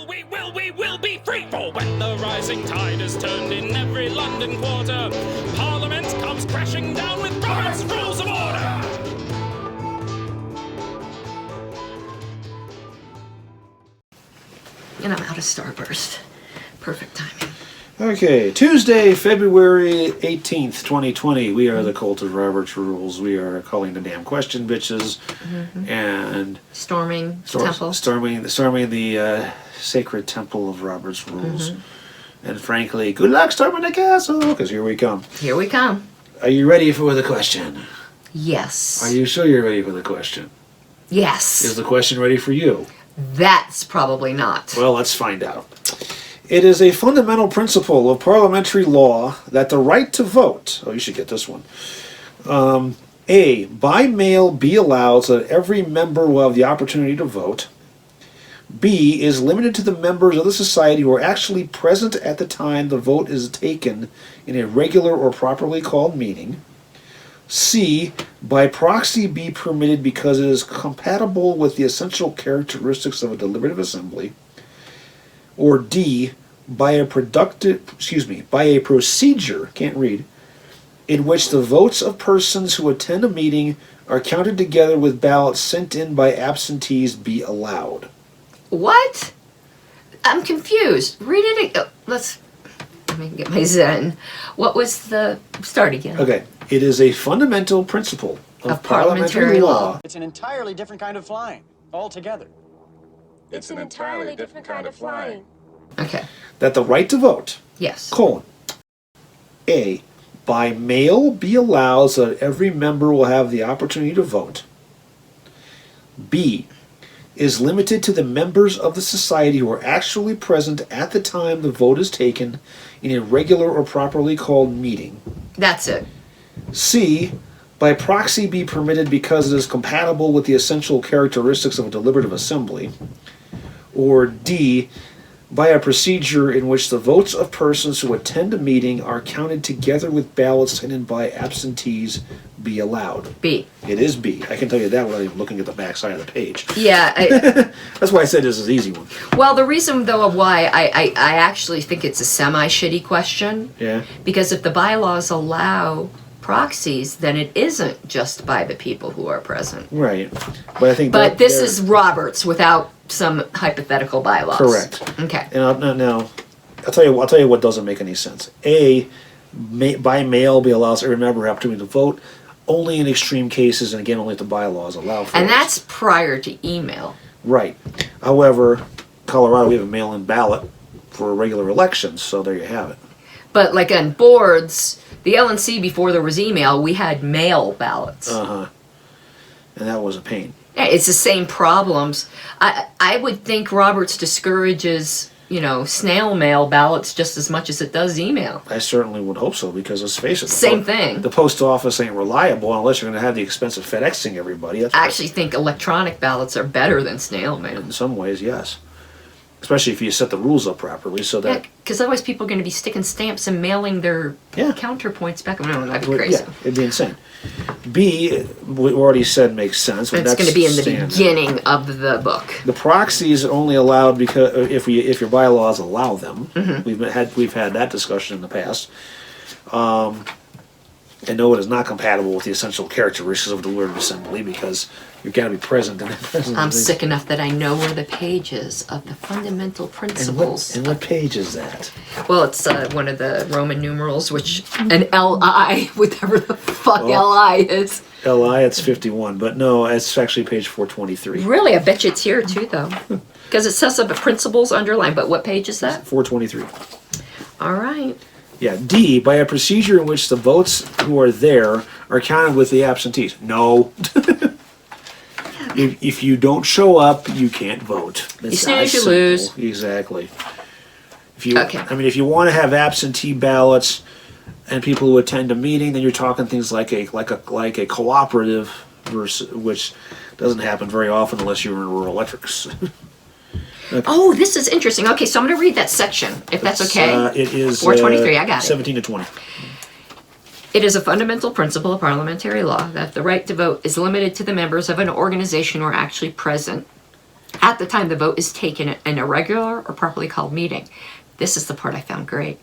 We will be free! For when the rising tide is turned in every London quarter, Parliament comes crashing down with Robert's Rules of Order! And I'm out of Starburst. Perfect timing. Okay, Tuesday, February 18th, 2020. We are the Cult of Robert's Rules. We are calling the damn question, bitches. And Storming the temple. Storming the sacred temple of Robert's Rules. And frankly, good luck storming the castle, because here we come. Here we come. Are you ready for the question? Yes. Are you sure you're ready for the question? Yes. Is the question ready for you? That's probably not. Well, let's find out. It is a fundamental principle of parliamentary law that the right to vote, oh, you should get this one, A, by mail be allowed so that every member will have the opportunity to vote. B, is limited to the members of the society who are actually present at the time the vote is taken in a regular or properly called meeting. C, by proxy be permitted because it is compatible with the essential characteristics of a deliberative assembly. Or D, by a procedure, in which the votes of persons who attend a meeting are counted together with ballots sent in by absentees be allowed. What? I'm confused. Read it again. Let me get my Zen. What was the start again? Okay. It is a fundamental principle of parliamentary law. It's an entirely different kind of flying, altogether. It's an entirely different kind of flying. Okay. That the right to vote, Yes. A, by mail be allowed so that every member will have the opportunity to vote. B, is limited to the members of the society who are actually present at the time the vote is taken in a regular or properly called meeting. That's it. C, by proxy be permitted because it is compatible with the essential characteristics of a deliberative assembly. Or D, by a procedure in which the votes of persons who attend a meeting are counted together with ballots sent in by absentees be allowed. B. It is B. I can tell you that without even looking at the back side of the page. Yeah. That's why I said this is an easy one. Well, the reason, though, of why I actually think it's a semi-shitty question, Yeah. because if the bylaws allow proxies, then it isn't just by the people who are present. Right. But I think But this is Roberts without some hypothetical bylaws. correct. Okay. And now, I'll tell you what doesn't make any sense. A, by mail be allows every member opportunity to vote only in extreme cases, and again, only if the bylaws allow for it. And that's prior to email. Right. However, Colorado, we have a mail-in ballot for regular elections, so there you have it. But like on boards, the LNC before there was email, we had mail ballots. And that was a pain. Yeah, it's the same problems. I would think Roberts discourages, snail mail ballots just as much as it does email. I certainly would hope so, because let's face it. Same thing. The post office ain't reliable unless you're going to have the expense of FedExing everybody. I actually think electronic ballots are better than snail mail. In some ways, yes. Especially if you set the rules up properly, so that... Yeah, because otherwise people are going to be sticking stamps and mailing their counterpoints back. No, that'd be crazy. Yeah, it'd be insane. B, we already said makes sense. It's going to be in the beginning of the book. The proxies are only allowed because if your bylaws allow them. We've had that discussion in the past. And no, it is not compatible with the essential characteristics of the deliberative assembly because you've got to be present. I'm sick enough that I know where the page is of the fundamental principles. And what page is that? Well, it's one of the Roman numerals, which an LI, whatever the fuck LI is. LI, it's 51, but no, it's actually page 423. Really? I bet you it's here too, though. Because it says the principles underlined, but what page is that? 423. All right. Yeah, D, by a procedure in which the votes who are there are counted with the absentees. No. If you don't show up, you can't vote. You snooze, you lose. Exactly. If you want to have absentee ballots and people who attend a meeting, then you're talking things like a cooperative, versus, which doesn't happen very often unless you're in rural electrics. Okay. Oh, this is interesting. Okay, so I'm going to read that section, if that's okay. It is 423, I got it. 17 to 20. It is a fundamental principle of parliamentary law that the right to vote is limited to the members of an organization who are actually present at the time the vote is taken in a regular or properly called meeting. This is the part I found great.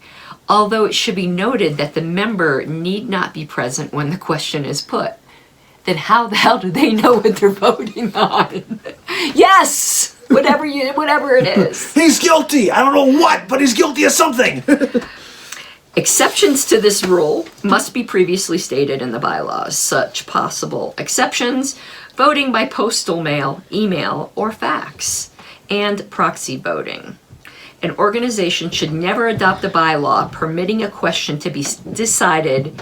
Although it should be noted that the member need not be present when the question is put. Then how the hell do they know what they're voting on? Yes! Whatever it is. He's guilty! I don't know what, but he's guilty of something! Exceptions to this rule must be previously stated in the bylaws. Such possible exceptions: voting by postal mail, email, or fax, and proxy voting. An organization should never adopt a bylaw permitting a question to be decided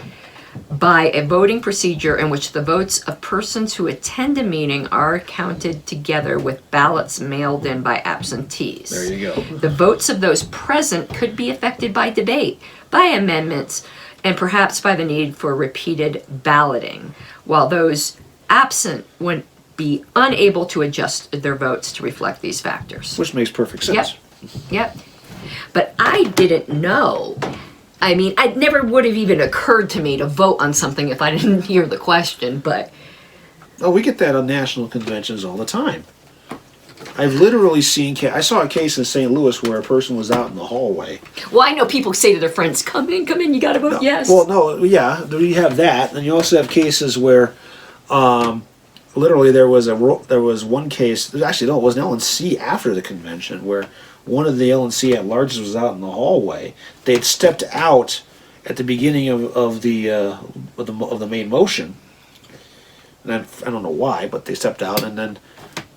by a voting procedure in which the votes of persons who attend a meeting are counted together with ballots mailed in by absentees. There you go. The votes of those present could be affected by debate, by amendments, and perhaps by the need for repeated balloting, while those absent would be unable to adjust their votes to reflect these factors. Which makes perfect sense. Yep. But I didn't know. I mean, it never would have even occurred to me to vote on something if I didn't hear the question, but... Oh, we get that on national conventions all the time. I've literally seen... I saw a case in St. Louis where a person was out in the hallway. Well, I know people say to their friends, come in, you gotta vote yes. Well, no, yeah, you have that. And you also have cases where... literally, there was one case... Actually, no, it was an LNC after the convention where one of the LNC at-larges was out in the hallway. They had stepped out at the beginning of the main motion. And I don't know why, but they stepped out, and then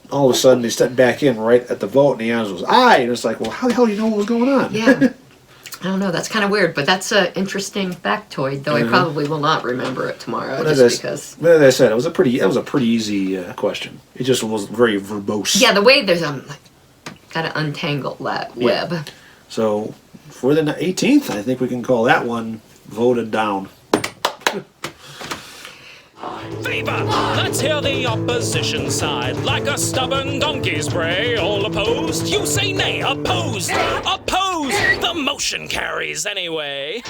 all of a sudden they stepped back in right at the vote, and the answer was aye. And it's like, well, how the hell do you know what was going on? Yeah. I don't know, that's kind of weird, but that's an interesting factoid, though I probably will not remember it tomorrow, But as I said, it was a pretty easy question. It just wasn't very verbose. Yeah, the way there's got to untangle that web. So for the 18th, I think we can call that one voted down. Viva! Let's hear the opposition side. Like a stubborn donkey's bray. All opposed? You say nay. Opposed! Opposed! The motion carries anyway.